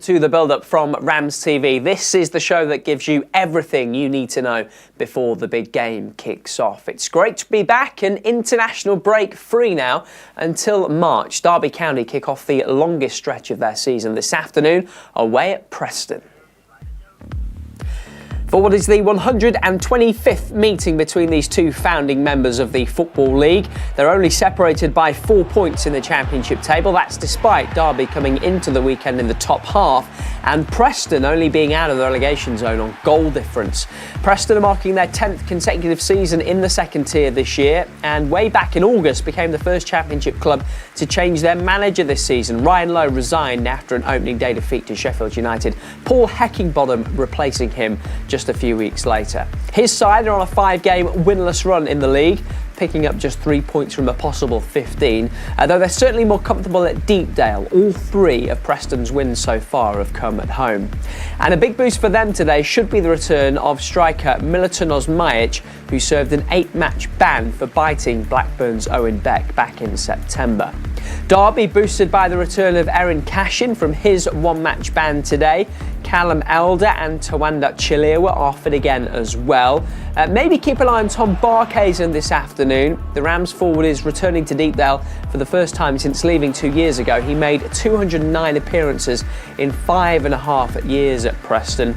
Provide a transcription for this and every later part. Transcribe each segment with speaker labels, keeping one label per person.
Speaker 1: to the build-up from RamsTV. This is the show that gives you everything you need to know before the big game kicks off. It's great to be back, an international break free now until March. Derby County kick off the longest stretch of their season this afternoon away at Preston. For what is the 125th meeting between these two founding members of the Football League. They're only separated by 4 points in the Championship table. That's despite Derby coming into the weekend in the top half and Preston only being out of the relegation zone on goal difference. Preston are marking their 10th consecutive season in the second tier this year and way back in August became the first Championship club to change their manager this season. Ryan Lowe resigned after an opening day defeat to Sheffield United. Paul Heckingbottom replacing him just a few weeks later. His side are on a 5-game winless run in the league, picking up just 3 points from a possible 15, though they're certainly more comfortable at Deepdale. All 3 of Preston's wins so far have come at home. And a big boost for them today should be the return of striker Milutin Osmajic, who served an 8-match ban for biting Blackburn's Owen back in September. Derby boosted by the return of Erin Cashin from his 1-match ban today. Callum Elder and Tawanda Chilewa are fit again as well. Maybe keep an eye on Tom Barkhuizen this afternoon. The Rams forward is returning to Deepdale for the first time since leaving 2 years ago. He made 209 appearances in 5.5 years at Preston.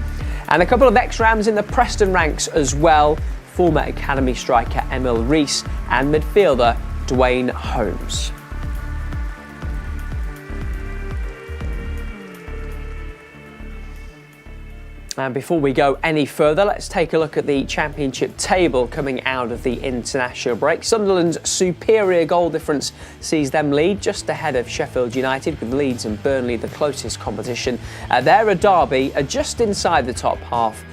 Speaker 1: And a couple of ex-Rams in the Preston ranks as well. Former academy striker Emil Rees and midfielder Dwayne Holmes. And before we go any further, let's take a look at the Championship table coming out of the international break. Sunderland's superior goal difference sees them lead just ahead of Sheffield United, with Leeds and Burnley the closest competition. They're a Derby just inside the top half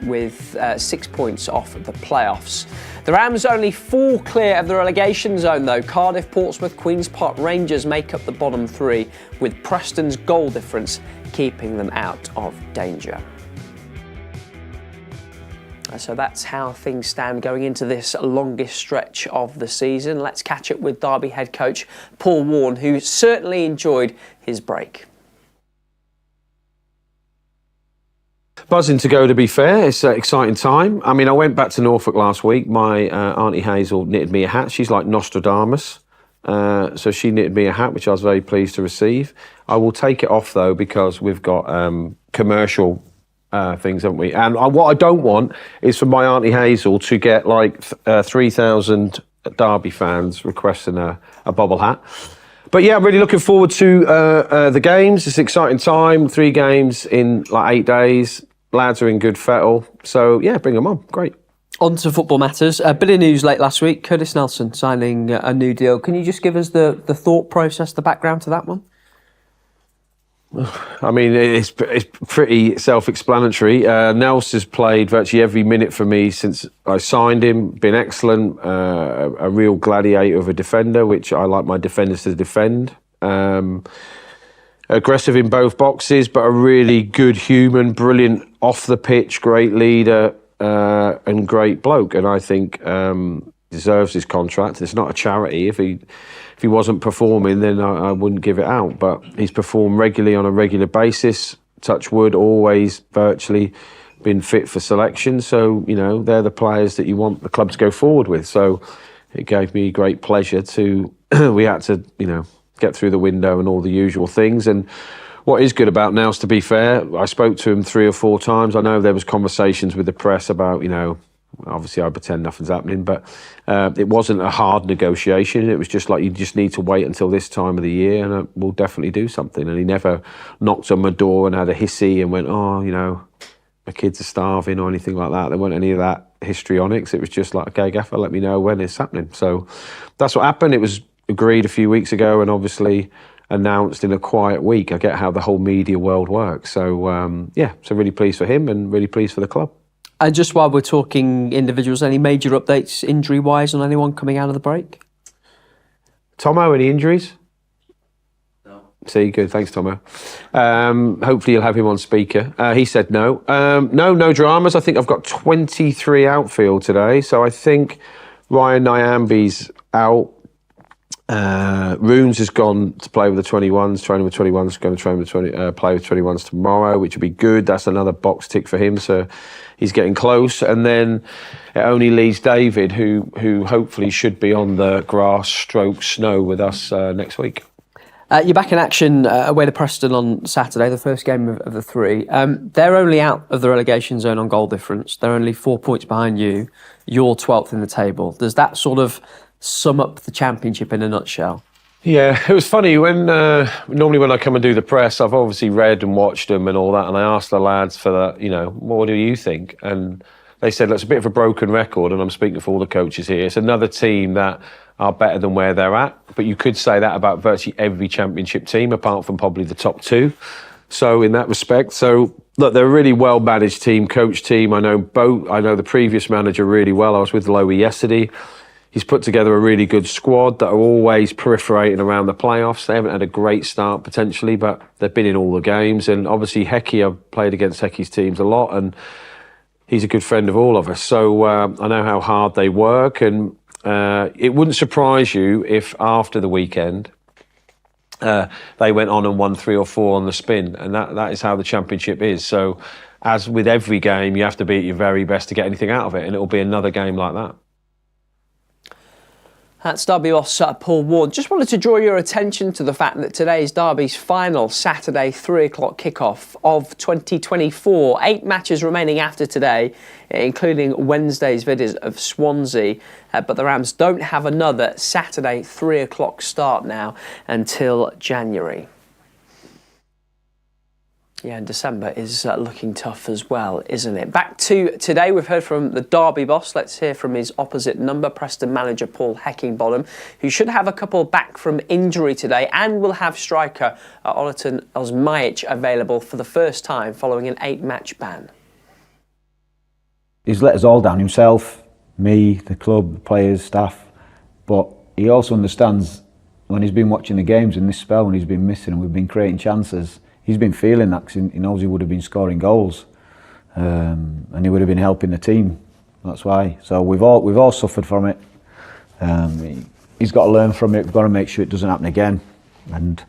Speaker 1: with 6 points off the playoffs. The Rams only 4 clear of the relegation zone though. Cardiff, Portsmouth, Queen's Park Rangers make up the bottom 3, with Preston's goal difference keeping them out of danger. So that's how things stand going into this longest stretch of the season. Let's catch up with Derby head coach Paul Warne, who certainly enjoyed his break.
Speaker 2: Buzzing to go, to be fair. It's an exciting time. I mean, I went back to Norfolk last week. My Auntie Hazel knitted me a hat. She's like Nostradamus. So she knitted me a hat, which I was very pleased to receive. I will take it off, though, because we've got commercial things, haven't we? And what I don't want is for my Auntie Hazel to get like 3,000 Derby fans requesting a bobble hat. But yeah, I'm really looking forward to the games. It's an exciting time. 3 games in like 8 days. Lads are in good fettle. So yeah, bring them on. Great.
Speaker 1: On to football matters. A bit of news late last week. Curtis Nelson signing a new deal. Can you just give us the thought process, the background to that one?
Speaker 2: I mean, it's pretty self-explanatory. Nels has played virtually every minute for me since I signed him, been excellent, a real gladiator of a defender, which I like my defenders to defend. Aggressive in both boxes, but a really good human, brilliant off the pitch, great leader and great bloke. And I think deserves his contract. It's not a charity. If he wasn't performing, then I wouldn't give it out. But he's performed regularly on a regular basis. Touch wood, always virtually been fit for selection. So, you know, they're the players that you want the club to go forward with. So it gave me great pleasure to, we had to, you know, get through the window and all the usual things. And what is good about Nels, to be fair, I spoke to him 3 or 4 times. I know there was conversations with the press about, you know, obviously I pretend nothing's happening, but it wasn't a hard negotiation. It was just like, you just need to wait until this time of the year and we'll definitely do something. And he never knocked on my door and had a hissy and went, oh, you know, my kids are starving or anything like that. There weren't any of that histrionics. It was just like, okay, Gaffer, let me know when it's happening. So that's what happened. It was agreed a few weeks ago and obviously announced in a quiet week. I get how the whole media world works. So, yeah, so really pleased for him and really pleased for the club.
Speaker 1: And just while we're talking individuals, any major updates injury-wise on anyone coming out of the break?
Speaker 2: Tomo, any injuries?
Speaker 3: No.
Speaker 2: See, good. Thanks, Tomo. Hopefully you'll have him on speaker. He said no. No dramas. I think I've got 23 outfield today. So I think Ryan Nyambi's out. Runes has gone to play with the 21s, training with 21s, going to train with play with 21s tomorrow, which will be good. That's another box tick for him, so he's getting close. And then it only leaves David, who hopefully should be on the grass stroke snow with us next week.
Speaker 1: You're back in action away to Preston on Saturday, the first game of the three. They're only out of the relegation zone on goal difference. They're only 4 points behind you. You're 12th in the table. Does that sort of sum up the Championship in a nutshell?
Speaker 2: Yeah, it was funny when normally when I come and do the press, I've obviously read and watched them and all that, and I asked the lads for that, what do you think? And they said, look, it's a bit of a broken record, and I'm speaking for all the coaches here. It's another team that are better than where they're at, but you could say that about virtually every Championship team, apart from probably the top two. So in that respect, look, they're a really well managed team, coach team. I know the previous manager really well. I was with Lowy yesterday. He's put together a really good squad that are always perforating around the playoffs. They haven't had a great start potentially, but they've been in all the games. And obviously Hecky, I've played against Hecky's teams a lot, and he's a good friend of all of us. So I know how hard they work, and it wouldn't surprise you if after the weekend they went on and won 3 or 4 on the spin, and that is how the Championship is. So as with every game, you have to be at your very best to get anything out of it, and it'll be another game like that.
Speaker 1: That's Derby boss Paul Warne. Just wanted to draw your attention to the fact that today is Derby's final Saturday 3 o'clock kickoff of 2024. 8 matches remaining after today, including Wednesday's visit of Swansea. But the Rams don't have another Saturday 3 o'clock start now until January. Yeah, and December is looking tough as well, isn't it? Back to today, we've heard from the Derby boss. Let's hear from his opposite number, Preston manager Paul Heckingbottom, who should have a couple back from injury today and will have striker Olaton Osmajic available for the first time following an 8-match ban.
Speaker 4: He's let us all down, himself, me, the club, the players, staff, but he also understands when he's been watching the games in this spell, when he's been missing and we've been creating chances, he's been feeling that because he knows he would have been scoring goals, and he would have been helping the team. That's why. So we've all suffered from it. He's got to learn from it. We've got to make sure it doesn't happen again. And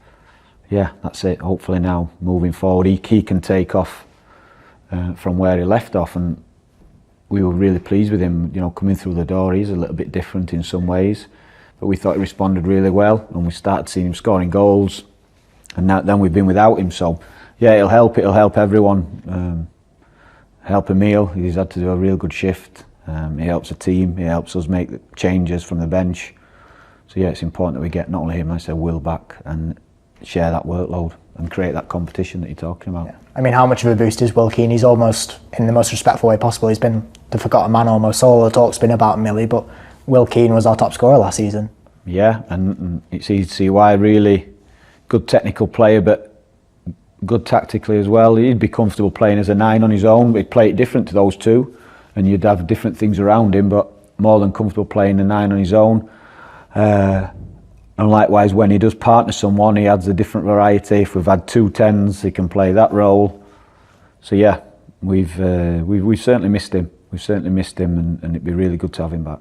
Speaker 4: yeah, that's it. Hopefully now, moving forward, he can take off from where he left off. And we were really pleased with him. Coming through the door, he's a little bit different in some ways, but we thought he responded really well, and we started seeing him scoring goals. And then we've been without him, so yeah, it'll help everyone. Help Emil, he's had to do a real good shift. He helps the team, he helps us make the changes from the bench. So yeah, it's important that we get not only him, I say Will back and share that workload and create that competition that you're talking about.
Speaker 5: Yeah. I mean, how much of a boost is Will Keane? He's almost, in the most respectful way possible, he's been the forgotten man almost. All the talk's been about Millie, but Will Keane was our top scorer last season. Yeah, and it's easy to see why. Really good technical player, but good tactically as well. He'd be comfortable playing as a 9 on his own, but he'd play it different to those two, and you'd have different things around him, but more than comfortable playing a 9 on his own. And likewise, when he does partner someone, he adds a different variety. If we've had 2 10s, he can play that role. So yeah, we've certainly missed him. We've certainly missed him, and it'd be really good to have him back.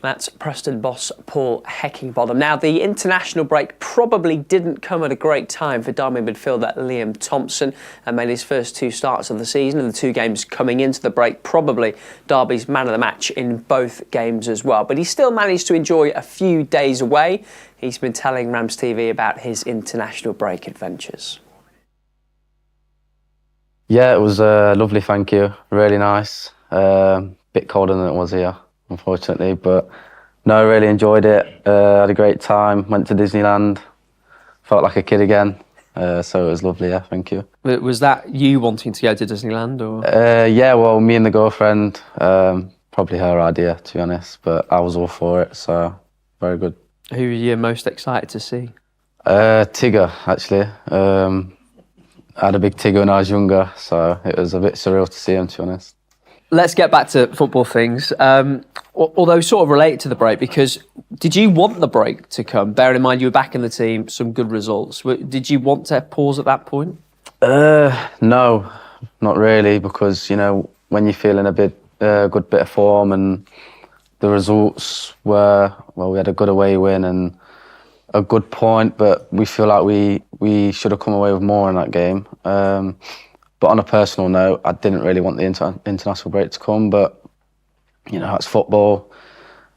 Speaker 1: That's Preston boss Paul Heckingbottom. Now, the international break probably didn't come at a great time for Derby midfielder Liam Thompson, and made his first 2 starts of the season, and the 2 games coming into the break, probably Derby's man of the match in both games as well. But he still managed to enjoy a few days away. He's been telling RamsTV about his international break adventures.
Speaker 3: Yeah, it was lovely, thank you. Really nice. Bit colder than it was here, unfortunately, but no, I really enjoyed it. Had a great time, went to Disneyland, felt like a kid again, so it was lovely, yeah, thank you.
Speaker 1: Was that you wanting to go to Disneyland, or?
Speaker 3: Yeah, well, me and the girlfriend, probably her idea, to be honest, but I was all for it, so very good.
Speaker 1: Who are you most excited to see?
Speaker 3: Tigger, actually. I had a big Tigger when I was younger, so it was a bit surreal to see him, to be honest.
Speaker 1: Let's get back to football things, although sort of related to the break, because did you want the break to come? Bearing in mind you were back in the team, some good results. Did you want to pause at that point?
Speaker 3: No, not really, because, when you're feeling a good bit of form and the results were, well, we had a good away win and a good point, but we feel like we should have come away with more in that game. But on a personal note, I didn't really want the international break to come, but you know, it's football,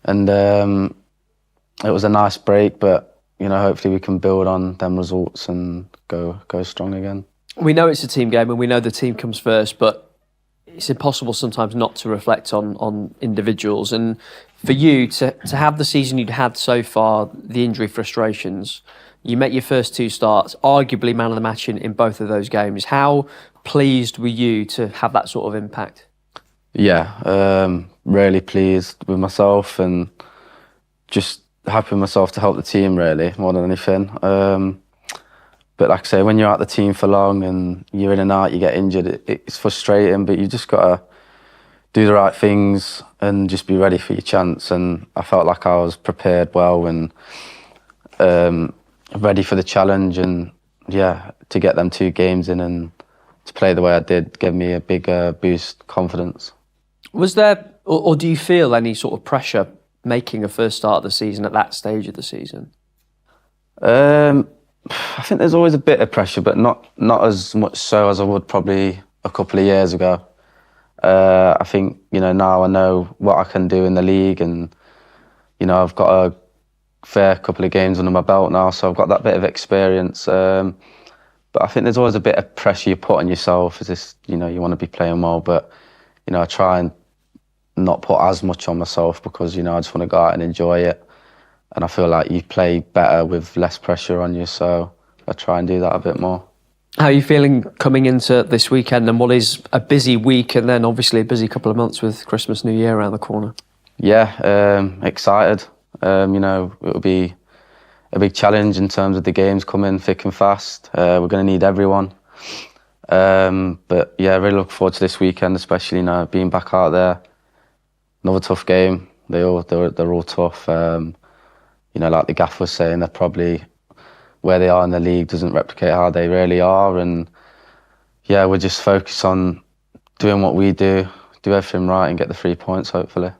Speaker 3: and it was a nice break, but you know, hopefully we can build on them results and go strong again.
Speaker 1: We know it's a team game and we know the team comes first, but it's impossible sometimes not to reflect on individuals. And for you to have the season you'd had so far, the injury frustrations, you met your first 2 starts, arguably man of the match in both of those games. How pleased were you to have that sort of impact?
Speaker 3: Yeah, really pleased with myself and just happy with myself to help the team, really, more than anything. But like I say, when you're out the team for long and you're in and out, you get injured, it's frustrating, but you just got to do the right things and just be ready for your chance. And I felt like I was prepared well and ready for the challenge. And yeah, to get them 2 games in and to play the way I did gave me a big boost confidence. Was there, or do you feel any sort of pressure making a first start of the season at that stage of the season? I think there's always a bit of pressure, but not as much so as I would probably a couple of years ago. I think, you know, now I know what I can do in the league, and you know, I've got a fair couple of games under my belt now, so I've got that bit of experience. But I think there's always a bit of pressure you put on yourself. Is this, you know, you want to be playing well, but you know, I try and not put as much on myself because, you know, I just want to go out and enjoy it. And I feel like you play better with less pressure on you, so I try and do that a bit more. How are you feeling coming into this weekend and what is a busy week and then obviously a busy couple of months with Christmas, New Year around the corner? Yeah, excited. You know, it'll be a big challenge in terms of the games coming thick and fast. We're going to need everyone. But yeah, really look forward to this weekend, especially, you know, being back out there. Another tough game. They're all tough. You know, like the gaffer was saying, they're probably where they are in the league doesn't replicate how they really are. And yeah, we're just focused on doing what we do everything right and get the 3 points, hopefully.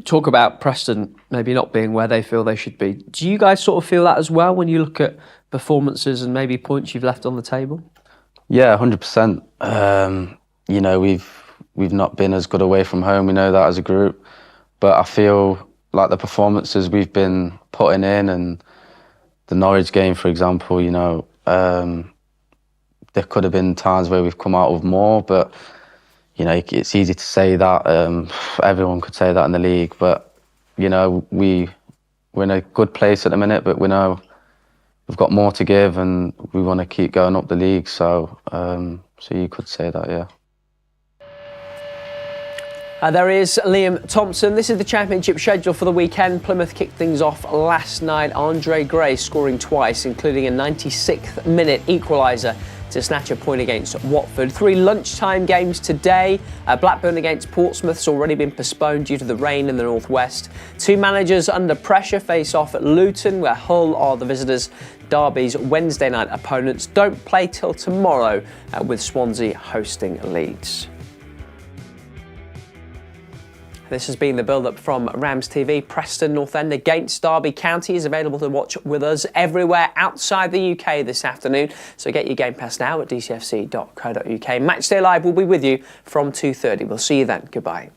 Speaker 3: Talk about Preston maybe not being where they feel they should be. Do you guys sort of feel that as well when you look at performances and maybe points you've left on the table? Yeah, 100%. You know, we've not been as good away from home. We know that as a group. But I feel like the performances we've been putting in, and the Norwich game, for example, you know, there could have been times where we've come out with more, but, you know, it's easy to say that. Everyone could say that in the league, but, you know, we're in a good place at the minute, but we know we've got more to give and we want to keep going up the league, so you could say that, yeah.
Speaker 1: There is Liam Thompson. This is the championship schedule for the weekend. Plymouth kicked things off last night. Andre Gray scoring twice, including a 96th minute equaliser to snatch a point against Watford. 3 lunchtime games today. Blackburn against Portsmouth's already been postponed due to the rain in the northwest. 2 managers under pressure face off at Luton, where Hull are the visitors. Derby's Wednesday night opponents don't play till tomorrow, with Swansea hosting Leeds. This has been the build-up from RamsTV. Preston North End against Derby County is available to watch with us everywhere outside the UK this afternoon. So get your Game Pass now at dcfc.co.uk. Matchday Live will be with you from 2:30. We'll see you then. Goodbye.